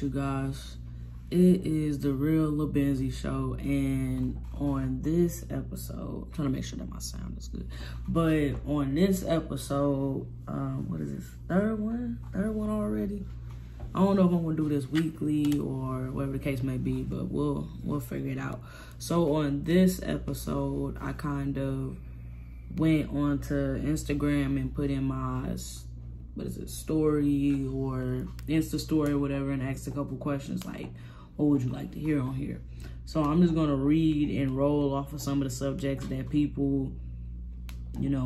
you guys. It is the TheRealLulBenzie show, and on this episode, I'm trying to make sure that my sound is good, but on this episode, what is this, third one already? I don't know if I'm gonna do this weekly or whatever the case may be, but we'll figure it out. So on this episode, I kind of went onto Instagram and put in my, story or Insta story or whatever, and asked a couple questions like, what would you like to hear on here? So I'm just gonna read and roll off of some of the subjects that people,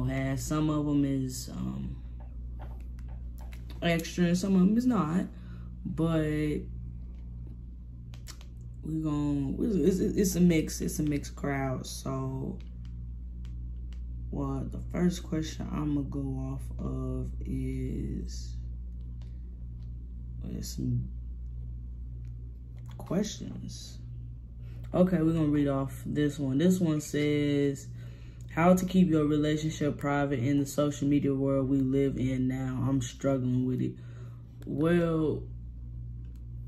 has. Some of them is extra and some of them is not, but it's a mixed crowd. So the first question I'm gonna go off of is some questions. Okay, we're gonna read off this one. This one says, how to keep your relationship private in the social media world we live in now. I'm struggling with it. Well,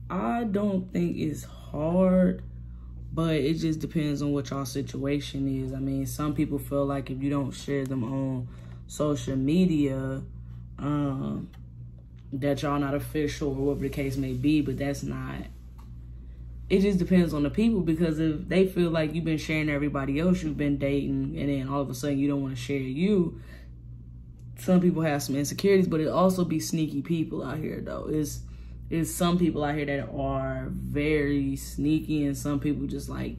I don't think it's hard, but it just depends on what y'all situation is. I mean, some people feel like if you don't share them on social media, that y'all not official or whatever the case may be, but that's not. It just depends on the people, because if they feel like you've been sharing everybody else you've been dating, and then all of a sudden you don't want to share you, some people have some insecurities, but it also be sneaky people out here though. It's some people out here that are very sneaky, and some people just like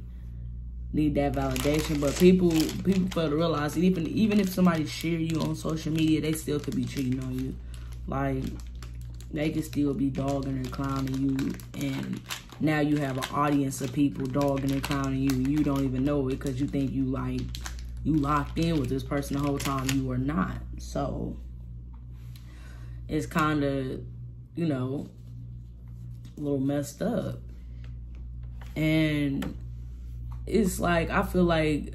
need that validation. But people fail to realize that even if somebody share you on social media, they still could be cheating on you. Like, they could still be dogging and clowning you, and now you have an audience of people dogging and clowning you, and you don't even know it because you think you locked in with this person the whole time. You are not. So it's kind of, a little messed up. And it's like, I feel like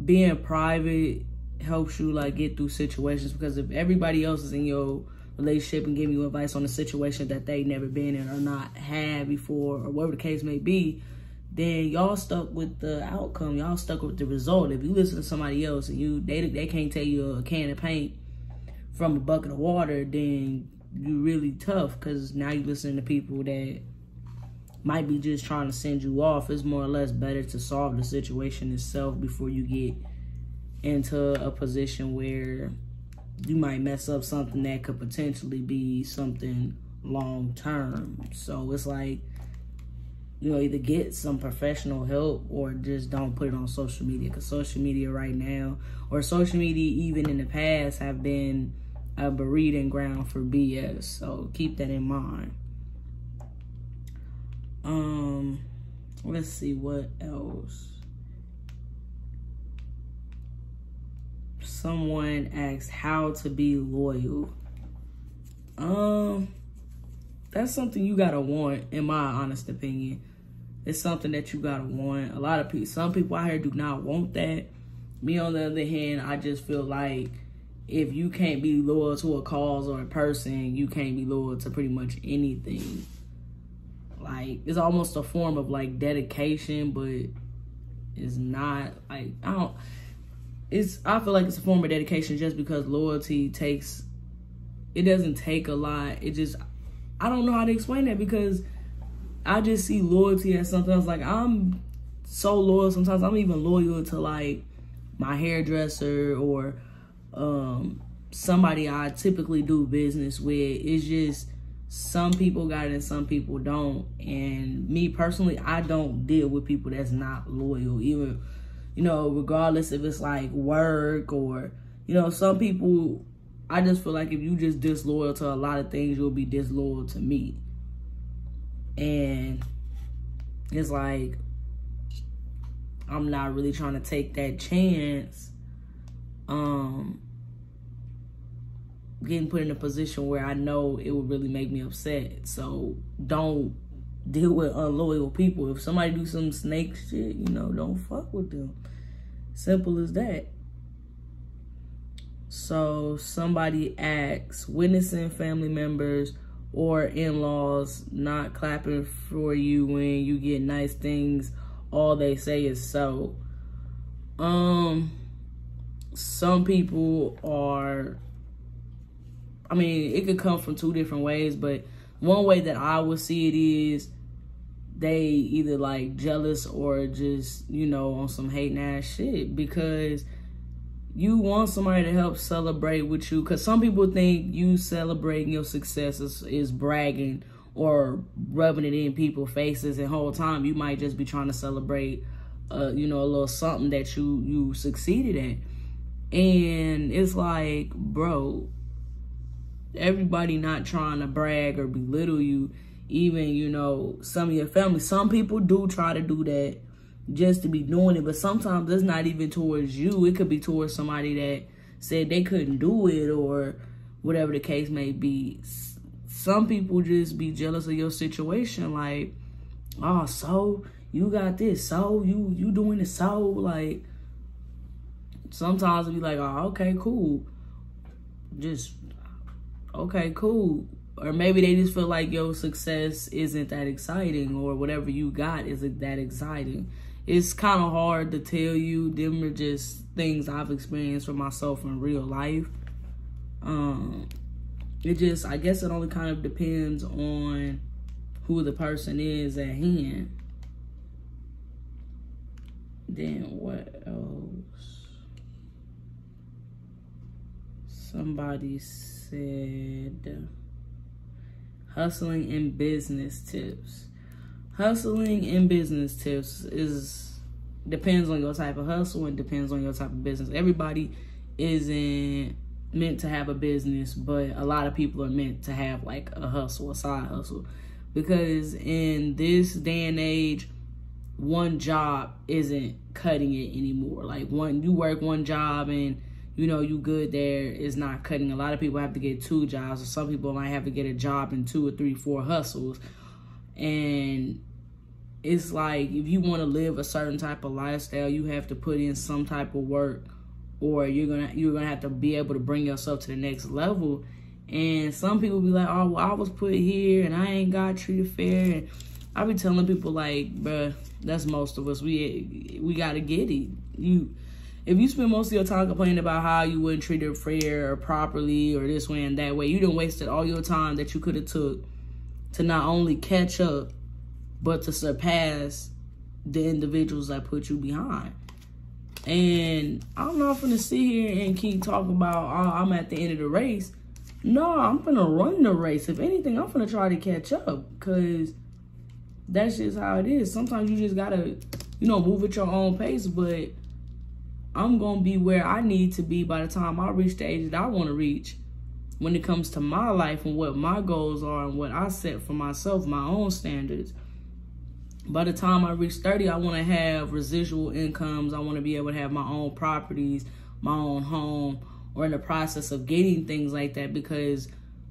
being private helps you like get through situations, because if everybody else is in your relationship and giving you advice on a situation that they never been in or not had before, or whatever the case may be, then y'all stuck with the outcome. Y'all stuck with the result. If you listen to somebody else and they can't tell you a can of paint from a bucket of water, then you really tough, because now you listening to people that might be just trying to send you off. It's more or less better to solve the situation itself before you get into a position where you might mess up something that could potentially be something long term. So it's like, either get some professional help or just don't put it on social media, because social media right now, or social media even in the past, have been a breeding ground for BS. So keep that in mind. Let's see what else. Someone asks how to be loyal. That's something you gotta want, in my honest opinion. It's something that you gotta want. A lot of people, some people out here do not want that. Me, on the other hand, I just feel like if you can't be loyal to a cause or a person, you can't be loyal to pretty much anything. Like, it's almost a form of like dedication, but it's not like, I feel like it's a form of dedication just because loyalty doesn't take a lot. I don't know how to explain that, because I just see loyalty as something else. Like, I'm so loyal sometimes. I'm even loyal to like my hairdresser or somebody I typically do business with. It's just some people got it and some people don't. And me personally, I don't deal with people that's not loyal, even, regardless if it's like work or, some people, I just feel like if you just disloyal to a lot of things, you'll be disloyal to me. And it's like, I'm not really trying to take that chance, getting put in a position where I know it would really make me upset. So don't deal with unloyal people. If somebody do some snake shit, don't fuck with them. Simple as that. So somebody asks, witnessing family members or in-laws not clapping for you when you get nice things. All they say is so. Some people are, I mean, it could come from two different ways, but one way that I would see it is they either like jealous or just, you know, on some hating ass shit, because you want somebody to help celebrate with you. Because some people think you celebrating your success is bragging or rubbing it in people's faces, and the whole time you might just be trying to celebrate, you know, a little something that you succeeded at. And it's like, bro, everybody not trying to brag or belittle you. Even, you know, some of your family, some people do try to do that just to be doing it, but sometimes it's not even towards you. It could be towards somebody that said they couldn't do it or whatever the case may be. Some people just be jealous of your situation, like, oh, so you got this, so you doing it, so, like, sometimes it'll be like, oh, okay, cool, just okay, cool. Or maybe they just feel like your success isn't that exciting, or whatever you got isn't that exciting. It's kind of hard to tell you. Them are just things I've experienced for myself in real life. It just, I guess it only kind of depends on who the person is at hand. Then what else? Somebody said hustling and business tips. Hustling and business tips depends on your type of hustle and depends on your type of business. Everybody isn't meant to have a business, but a lot of people are meant to have like a hustle, a side hustle. Because in this day and age, one job isn't cutting it anymore. Like, you work one job and you know you good there is not cutting. A lot of people have to get 2 jobs, or some people might have to get a job and 2 or 3, 4 hustles. And it's like, if you want to live a certain type of lifestyle, you have to put in some type of work, or you're gonna have to be able to bring yourself to the next level. And some people be like, oh, well, I was put here and I ain't got treated fair. And I be telling people, like, bruh, that's most of us. We gotta get it. If you spend most of your time complaining about how you wasn't treated fair or properly or this way and that way, you done wasted all your time that you could have took to not only catch up, but to surpass the individuals that put you behind. And I'm not gonna sit here and keep talking about, oh, I'm at the end of the race. No, I'm gonna run the race. If anything, I'm gonna try to catch up, because that's just how it is. Sometimes you just gotta, you know, move at your own pace, but I'm gonna be where I need to be by the time I reach the age that I want to reach when it comes to my life and what my goals are and what I set for myself, my own standards. By the time I reach 30, I want to have residual incomes. I want to be able to have my own properties, my own home, or in the process of getting things like that, because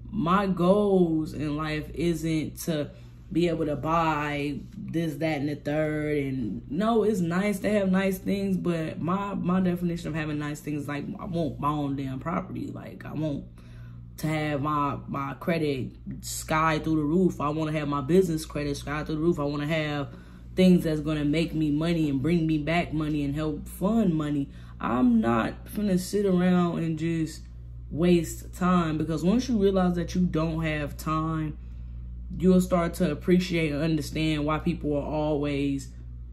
my goals in life isn't to be able to buy this, that, and the third. And no, it's nice to have nice things, but my definition of having nice things is like, I want my own damn property. Like, I want to have my credit sky through the roof. I want to have my business credit sky through the roof. I want to have things that's going to make me money and bring me back money and help fund money. I'm not finna sit around and just waste time, because once you realize that you don't have time, you'll start to appreciate and understand why people are always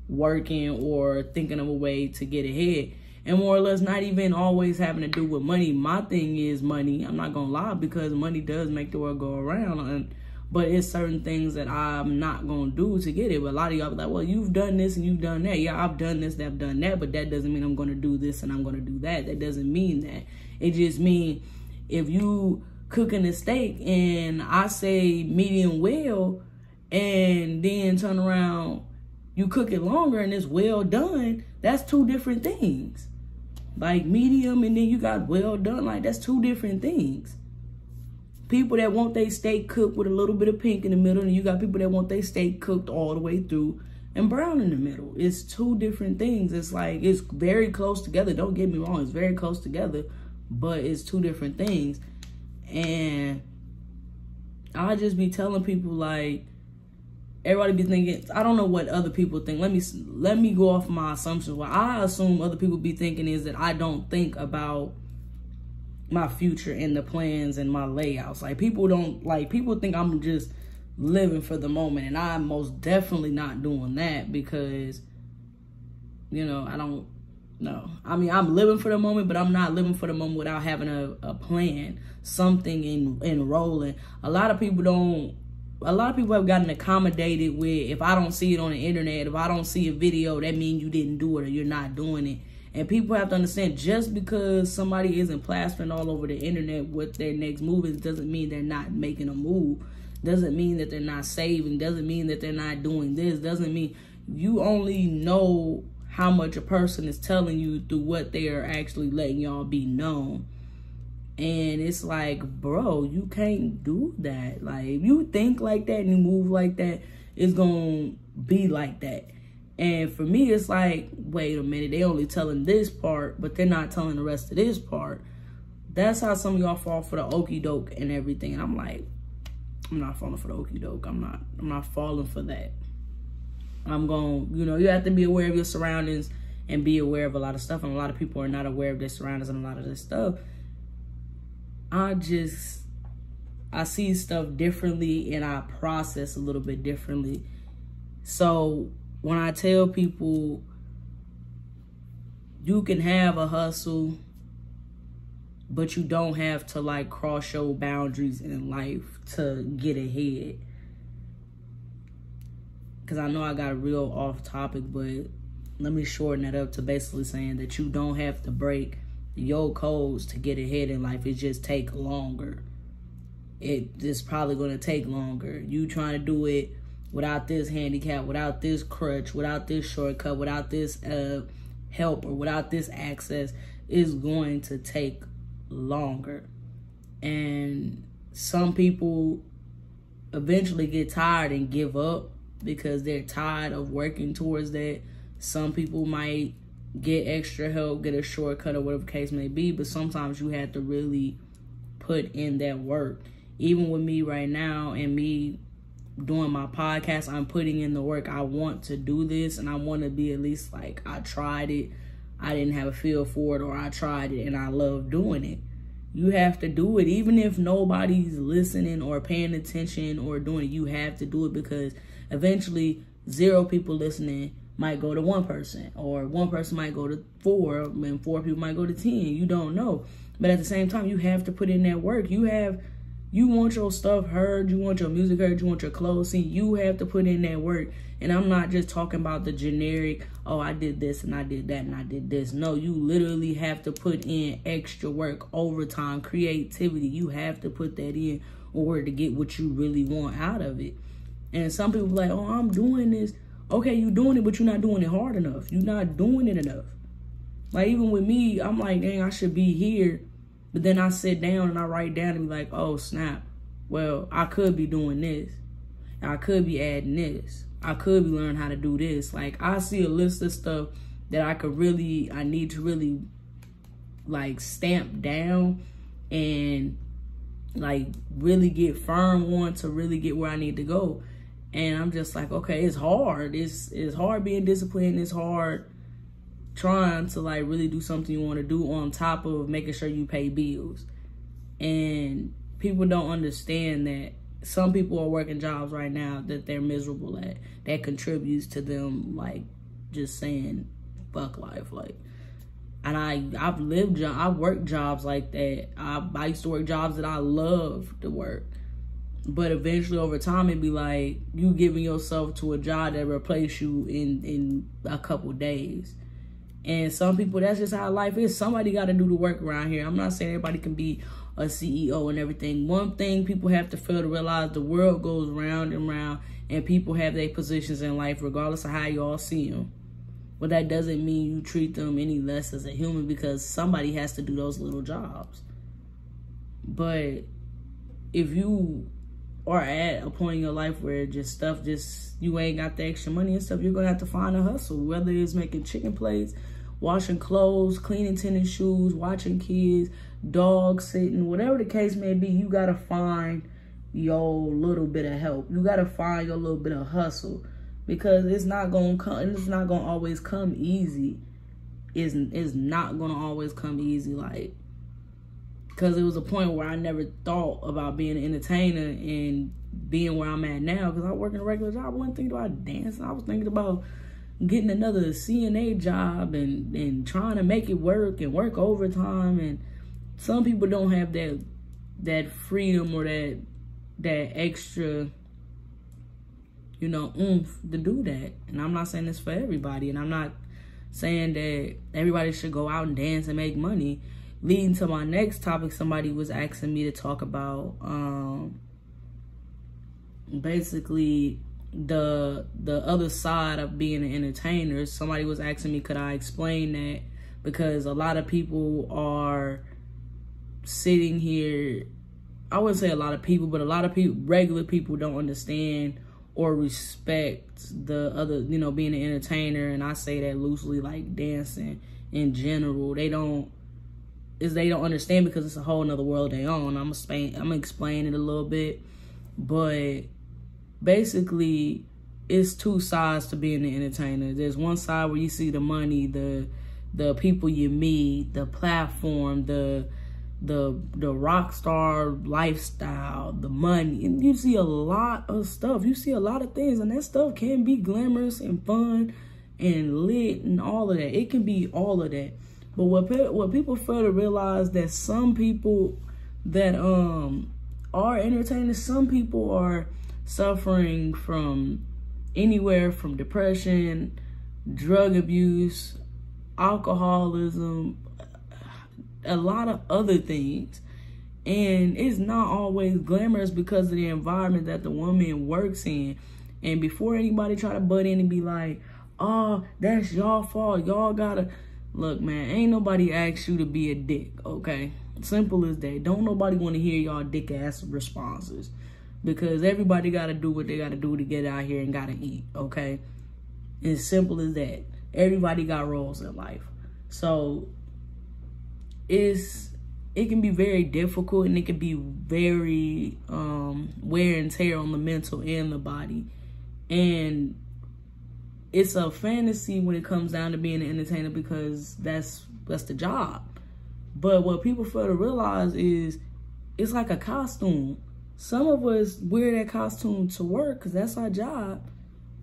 working or thinking of a way to get ahead. And more or less not even always having to do with money. My thing is money. I'm not going to lie, because money does make the world go around. But it's certain things that I'm not going to do to get it. But a lot of y'all be like, well, you've done this and you've done that. Yeah, I've done this, I've done that. But that doesn't mean I'm going to do this and I'm going to do that. That doesn't mean that. It just means if you cooking a steak and I say medium well, and then turn around, you cook it longer and it's well done, that's 2 different things. Like medium and then you got well done, like that's 2 different things. People that want their steak cooked with a little bit of pink in the middle, and you got people that want their steak cooked all the way through and brown in the middle. It's 2 different things. It's like, it's very close together. Don't get me wrong, it's very close together, but it's 2 different things. And I just be telling people, like, everybody be thinking, I don't know what other people think. Let me go off my assumptions. What I assume other people be thinking is that I don't think about my future and the plans and my layouts. Like, people think I'm just living for the moment, and I'm most definitely not doing that, because, you know, I don't know. I mean, I'm living for the moment, but I'm not living for the moment without having a plan, something in rolling. A lot of people have gotten accommodated with, if I don't see it on the internet, if I don't see a video, that means you didn't do it or you're not doing it. And people have to understand, just because somebody isn't plastering all over the internet what their next move is, doesn't mean they're not making a move. Doesn't mean that they're not saving. Doesn't mean that they're not doing this. Doesn't mean, you only know how much a person is telling you through what they are actually letting y'all be known. And it's like, bro, you can't do that. Like, if you think like that and you move like that, it's gonna be like that. And for me, it's like, wait a minute, they only telling this part, but they're not telling the rest of this part. That's how some of y'all fall for the okie doke and everything. And I'm like, I'm not falling for the okie doke. I'm not falling for that. I'm going, you know, you have to be aware of your surroundings and be aware of a lot of stuff. And a lot of people are not aware of their surroundings and a lot of this stuff. I see stuff differently, and I process a little bit differently. So when I tell people you can have a hustle, but you don't have to, like, cross your boundaries in life to get ahead. Because I know I got real off topic, but let me shorten that up to basically saying that you don't have to break your codes to get ahead in life. It just take longer. It's probably going to take longer. You trying to do it without this handicap, without this crutch, without this shortcut, without this help, or without this access, is going to take longer. And some people eventually get tired and give up because they're tired of working towards that. Some people might get extra help, get a shortcut, or whatever the case may be, but sometimes you have to really put in that work. Even with me right now and me doing my podcast, I'm putting in the work. I want to do this, and I want to be at least like, I tried it, I didn't have a feel for it, or I tried it and I love doing it. You have to do it, even if nobody's listening or paying attention or doing it. You have to do it, because eventually 0 people listening might go to 1 person, or 1 person might go to 4, and 4 people might go to 10. You don't know. But at the same time, you have to put in that work. You want your stuff heard, you want your music heard, you want your clothes seen. You have to put in that work. And I'm not just talking about the generic, oh, I did this and I did that and I did this. No, you literally have to put in extra work, overtime, creativity. You have to put that in order to get what you really want out of it. And some people are like, oh, I'm doing this. Okay, you're doing it, but you're not doing it hard enough. You're not doing it enough. Like, even with me, I'm like, dang, I should be here. But then I sit down and I write down and be like, oh, snap. Well, I could be doing this. I could be adding this. I could be learning how to do this. Like, I see a list of stuff that I need to really, like, stamp down and, like, really get firm on to really get where I need to go. And I'm just like, okay, it's hard. It's hard being disciplined. It's hard trying to, like, really do something you want to do on top of making sure you pay bills. And people don't understand that some people are working jobs right now that they're miserable at, that contributes to them, like, just saying fuck life. Like, and I've worked jobs like that. I used to work jobs that I love to work. But eventually, over time, it'd be like you giving yourself to a job that replace you in a couple days. And some people, that's just how life is. Somebody got to do the work around here. I'm not saying everybody can be a CEO and everything. One thing people have to fail to realize, the world goes round and round, and people have their positions in life regardless of how you all see them. But that doesn't mean you treat them any less as a human, because somebody has to do those little jobs. But if you are at a point in your life where you ain't got the extra money and stuff, you're going to have to find a hustle, whether it's making chicken plates, washing clothes, cleaning tennis shoes, watching kids, dog sitting, whatever the case may be. You got to find your little bit of help. You gotta find your little bit of hustle, because it's not gonna always come easy. It's not gonna always come easy. Like, because it was a point where I never thought about being an entertainer and being where I'm at now, because I work in a regular job. I wasn't thinking about dancing. I was thinking about getting another CNA job and trying to make it work and work overtime. And some people don't have that freedom or that extra, you know, oomph to do that. And I'm not saying this for everybody, and I'm not saying that everybody should go out and dance and make money. Leading to my next topic, somebody was asking me to talk about basically the other side of being an entertainer. Somebody was asking me, could I explain that? Because a lot of people are sitting here, I wouldn't say a lot of people, but a lot of people, regular people, don't understand or respect the other, you know, being an entertainer. And I say that loosely, like dancing in general. They don't understand, because it's a whole nother world they own. I'm gonna explain it a little bit, but basically it's two sides to being an entertainer. There's one side where you see the money, the people you meet, the platform, the rock star lifestyle, the money, and you see a lot of stuff. You see a lot of things, and that stuff can be glamorous and fun and lit and all of that. It can be all of that. But what people fail to realize, that some people that are entertainers, some people are suffering from anywhere from depression, drug abuse, alcoholism, a lot of other things. And it's not always glamorous because of the environment that the woman works in. And before anybody try to butt in and be like, oh, that's y'all fault, y'all gotta... Look, man, ain't nobody asked you to be a dick, okay? Simple as that. Don't nobody want to hear y'all dick-ass responses, because everybody got to do what they got to do to get out here and got to eat, okay? As simple as that. Everybody got roles in life. So it can be very difficult, and it can be very wear and tear on the mental and the body. And it's a fantasy when it comes down to being an entertainer, because that's the job. But what people fail to realize is it's like a costume. Some of us wear that costume to work because that's our job.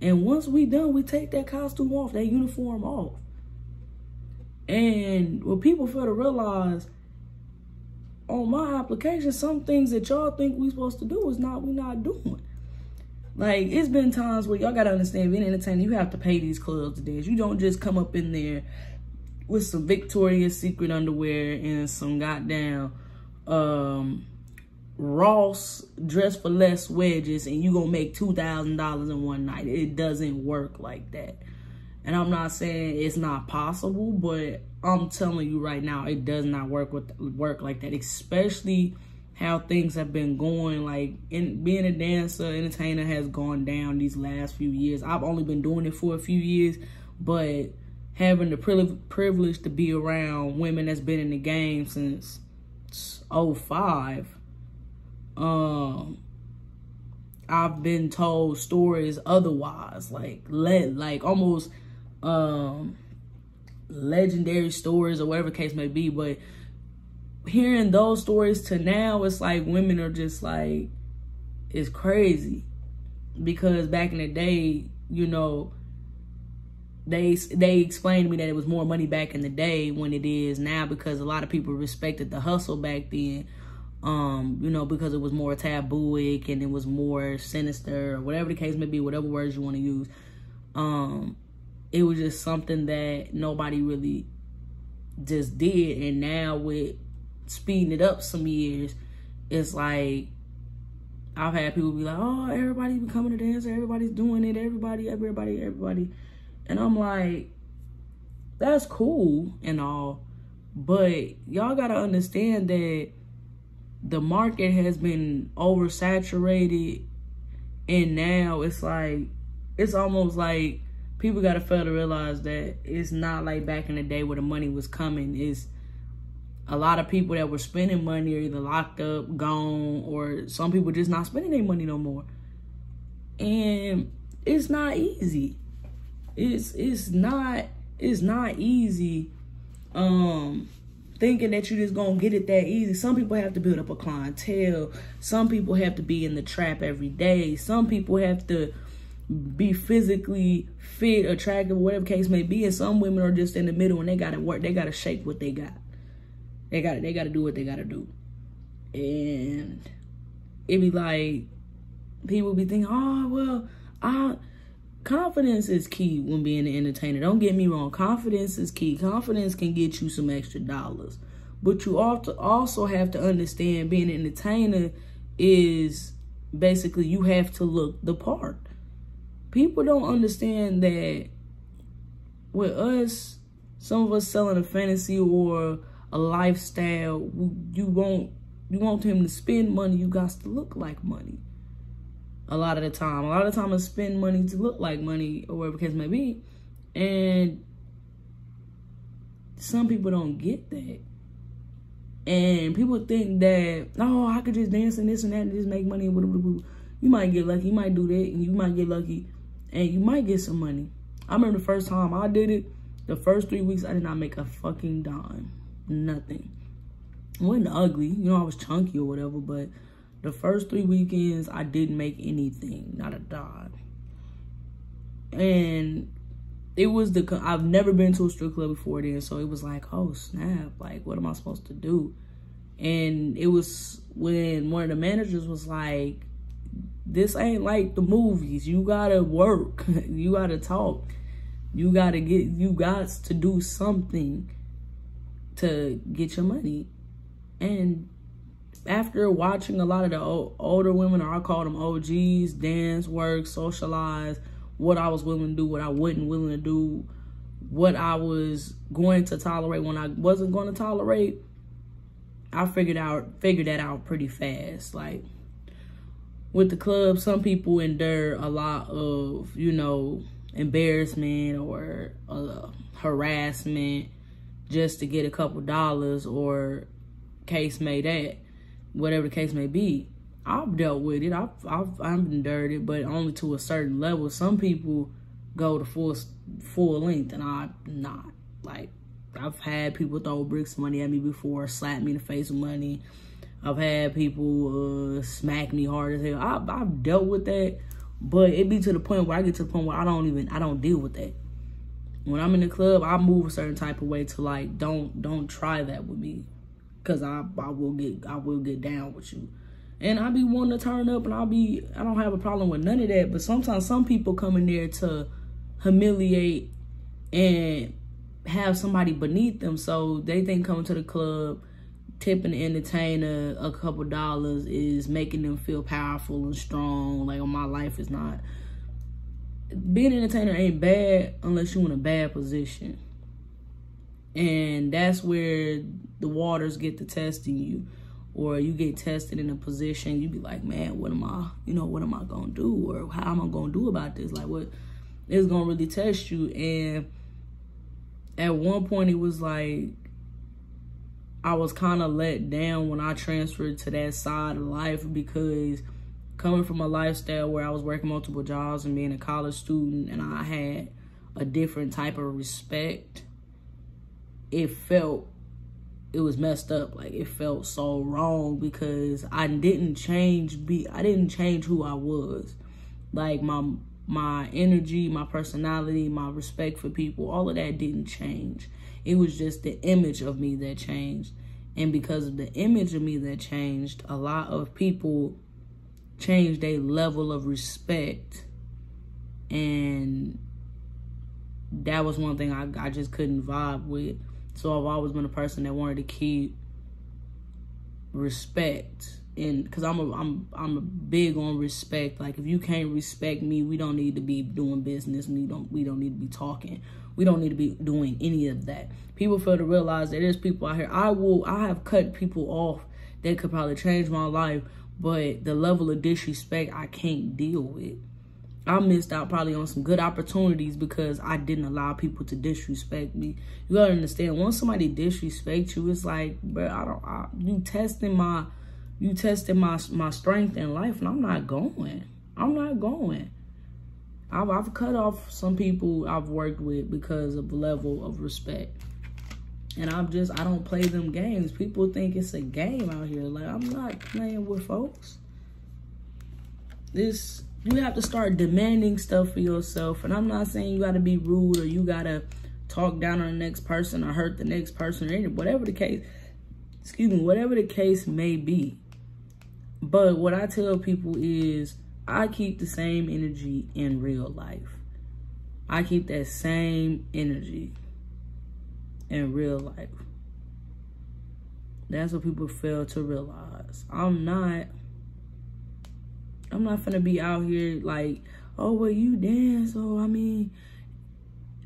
And once we done, we take that costume off, that uniform off. And what people fail to realize, on my application, some things that y'all think we supposed to do we not doing. Like, it's been times where y'all gotta understand, being an entertainer, you have to pay these clubs to dance. You don't just come up in there with some Victoria's Secret underwear and some goddamn Ross Dress for Less wedges and you gonna make $2,000 in one night. It doesn't work like that. And I'm not saying it's not possible, but I'm telling you right now, it does not work like that, especially how things have been going. Like, being a dancer, entertainer has gone down these last few years. I've only been doing it for a few years, but having the privilege to be around women that's been in the game since 2005, I've been told stories otherwise, like almost legendary stories or whatever case may be. But hearing those stories to now, it's like women are just like, it's crazy. Because back in the day, you know, they explained to me that it was more money back in the day when it is now, because a lot of people respected the hustle back then. You know, because it was more tabooic and it was more sinister, or whatever the case may be, whatever words you want to use. It was just something that nobody really just did. And now with speeding it up some years, it's like, I've had people be like, oh, everybody's becoming a dancer, everybody's doing it, everybody. And I'm like, that's cool and all, but y'all gotta understand that the market has been oversaturated, and now it's like, it's almost like people gotta fail to realize that it's not like back in the day where the money was coming. a lot of people that were spending money are either locked up, gone, or some people just not spending their money no more. And it's not easy. It's not easy thinking that you just gonna get it that easy. Some people have to build up a clientele. Some people have to be in the trap every day. Some people have to be physically fit, attractive, whatever case may be. And some women are just in the middle and they gotta work. They gotta shake what they got. They gotta do what they gotta do. And it be like, people be thinking, oh, well, confidence is key when being an entertainer. Don't get me wrong. Confidence is key. Confidence can get you some extra dollars. But you also have to understand being an entertainer is basically you have to look the part. People don't understand that with us, some of us selling a fantasy or a lifestyle, you want him to spend money, you got to look like money. A lot of the time I spend money to look like money or whatever the case may be. And some people don't get that. And people think that, oh, I could just dance and this and that and just make money. You might get lucky. You might do that and you might get lucky and you might get some money. I remember the first time I did it, the first 3 weeks, I did not make a fucking dime. Nothing. It wasn't ugly. You know, I was chunky or whatever, but the first 3 weekends, I didn't make anything, not a dime. And it was I've never been to a strip club before then, so it was like, oh snap, like what am I supposed to do? And it was when one of the managers was like, this ain't like the movies. You gotta work. You gotta talk. You got to do something to get your money. And after watching a lot of the older women, or I call them OGs, dance, work, socialize, what I was willing to do, what I wasn't willing to do, what I was going to tolerate, when I wasn't going to tolerate, I figured that out pretty fast. Like with the club, some people endure a lot of, you know, embarrassment or harassment just to get a couple dollars, or case may that, whatever the case may be. I've dealt with it. I've endured it, but only to a certain level. Some people go to full length, and I'm not. Like, I've had people throw bricks of money at me before, slap me in the face with money. I've had people smack me hard as hell. I've dealt with that, but it be to the point where I get to the point where I don't deal with that. When I'm in the club, I move a certain type of way to like, don't try that with me, cause I will get down with you. And I be wanting to turn up, and I don't have a problem with none of that. But sometimes some people come in there to humiliate and have somebody beneath them. So they think coming to the club, tipping the entertainer a couple dollars is making them feel powerful and strong. Like, oh, my life is not. Being an entertainer ain't bad unless you're in a bad position. And that's where the waters get to testing you. Or you get tested in a position, you be like, man, what am I going to do? Or how am I going to do about this? Like, what is going to really test you? And at one point, it was like, I was kind of let down when I transferred to that side of life, because coming from a lifestyle where I was working multiple jobs and being a college student, and I had a different type of respect, it was messed up. Like, it felt so wrong, because I didn't change who I was. Like, my energy, my personality, my respect for people, all of that didn't change. It was just the image of me that changed. And because of the image of me that changed, a lot of people changed their level of respect. And that was one thing I just couldn't vibe with. So I've always been a person that wanted to keep respect, and because I'm big on respect. Like, if you can't respect me, we don't need to be doing business. We don't need to be talking. We don't need to be doing any of that. People fail to realize that there's people out here. I have cut people off that could probably change my life, but the level of disrespect I can't deal with. I missed out probably on some good opportunities because I didn't allow people to disrespect me. You gotta understand, once somebody disrespects you, it's like, bro, you testing my strength in life, and I'm not going. I've cut off some people I've worked with because of the level of respect. And I don't play them games. People think it's a game out here. Like, I'm not playing with folks. You have to start demanding stuff for yourself. And I'm not saying you got to be rude or you got to talk down on the next person or hurt the next person or whatever the case may be. But what I tell people is I keep the same energy in real life. I keep that same energy in real life. That's what people fail to realize. I'm not finna be out here like, oh, well, you dance. Oh, I mean,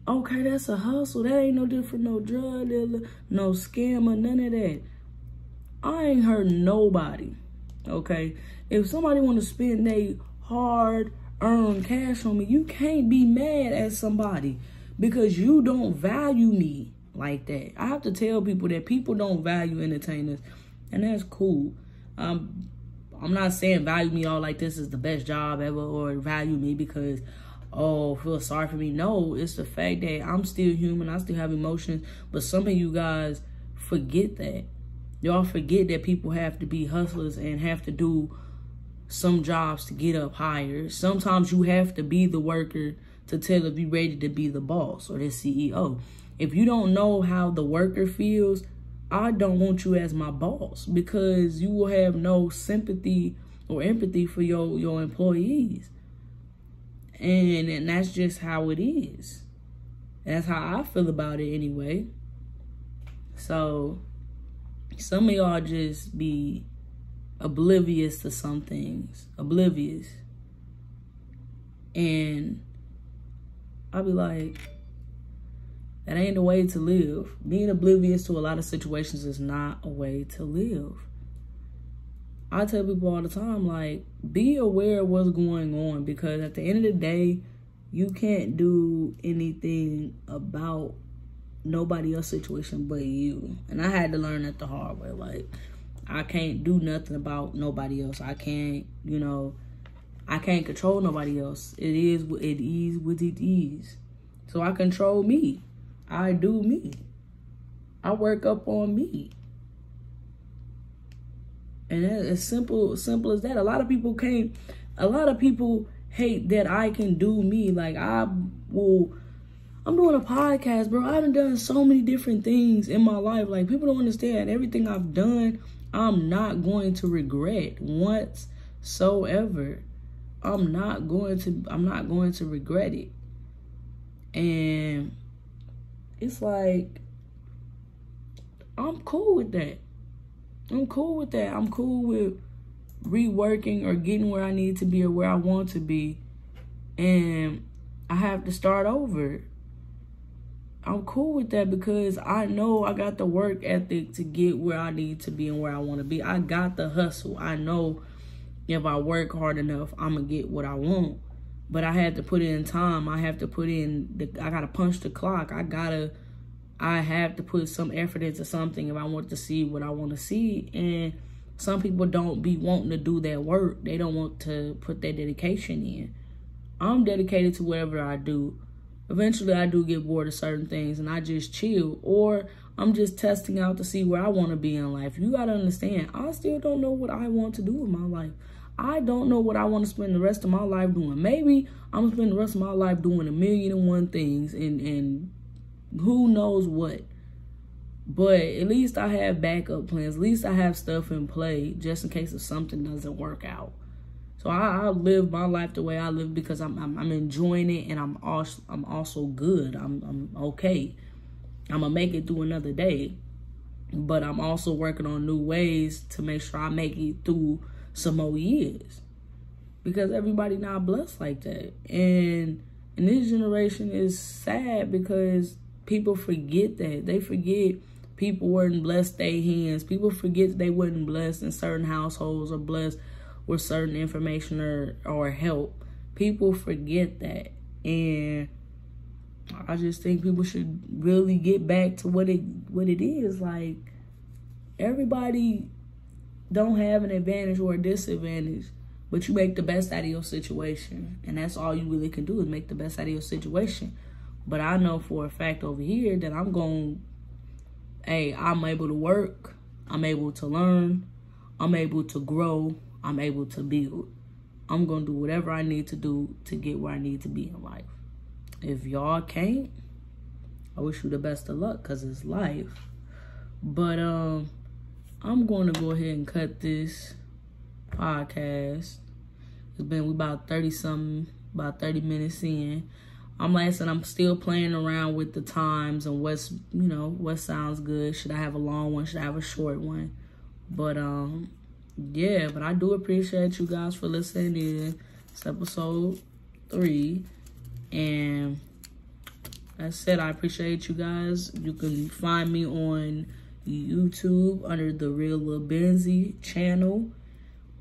okay, that's a hustle. That ain't no different, no drug dealer, no scammer, none of that. I ain't hurt nobody, okay? If somebody want to spend their hard-earned cash on me, you can't be mad at somebody because you don't value me like that. I have to tell people that people don't value entertainers, and that's cool. I'm not saying value me all like this is the best job ever or value me because, oh, feel sorry for me. No, it's the fact that I'm still human. I still have emotions. But some of you guys forget that. Y'all forget that people have to be hustlers and have to do some jobs to get up higher. Sometimes you have to be the worker to tell if you're ready to be the boss or the CEO. If you don't know how the worker feels, I don't want you as my boss because you will have no sympathy or empathy for your employees. And that's just how it is. That's how I feel about it anyway. So some of y'all just be oblivious to some things. Oblivious. And I'll be like, that ain't the way to live. Being oblivious to a lot of situations is not a way to live. I tell people all the time, like, be aware of what's going on because at the end of the day, you can't do anything about nobody else's situation but you. And I had to learn that the hard way. Like, I can't do nothing about nobody else. I can't, I can't control nobody else. It is what it is. So I control me. I do me. I work up on me. And it's simple as that. A lot of people hate that I can do me. Like, I'm doing a podcast, bro. I've done so many different things in my life. Like, people don't understand everything I've done. I'm not going to regret whatsoever. I'm not going to regret it. And it's like, I'm cool with that. I'm cool with reworking or getting where I need to be or where I want to be. And I have to start over. I'm cool with that because I know I got the work ethic to get where I need to be and where I want to be. I got the hustle. I know if I work hard enough, I'm going to get what I want. But I had to put in time. I have to put in, I got to punch the clock. I have to put some effort into something if I want to see what I want to see. And some people don't be wanting to do that work. They don't want to put that dedication in. I'm dedicated to whatever I do. Eventually, I do get bored of certain things and I just chill. Or I'm just testing out to see where I want to be in life. You got to understand, I still don't know what I want to do with my life. I don't know what I want to spend the rest of my life doing. Maybe I'm going to spend the rest of my life doing 1,000,001 things and who knows what. But at least I have backup plans. At least I have stuff in play just in case if something doesn't work out. So I live my life the way I live because I'm enjoying it and I'm also good. I'm okay. I'm going to make it through another day. But I'm also working on new ways to make sure I make it through some more years. Because everybody not blessed like that. And this generation is sad because people forget that. They forget people weren't blessed their hands. People forget they weren't blessed in certain households or blessed with certain information or help. People forget that. And I just think people should really get back to what it is. Like, everybody don't have an advantage or a disadvantage, but you make the best out of your situation. And that's all you really can do, is make the best out of your situation. But I know for a fact over here that I'm able to work, I'm able to learn, I'm able to grow, I'm able to build. I'm going to do whatever I need to do to get where I need to be in life. If y'all can't, I wish you the best of luck, because it's life. But I'm going to go ahead and cut this podcast. It's been about 30 minutes in. I'm still playing around with the times and what sounds good. Should I have a long one? Should I have a short one? But yeah, but I do appreciate you guys for listening in. It's episode 3. And as I said, I appreciate you guys. You can find me on YouTube under the TheRealLulBenzie channel.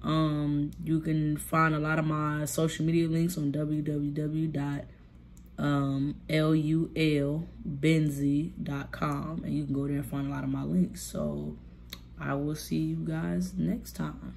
You can find a lot of my social media links on www.lulbenzie.com, and you can go there and find a lot of my links. So I will see you guys next time.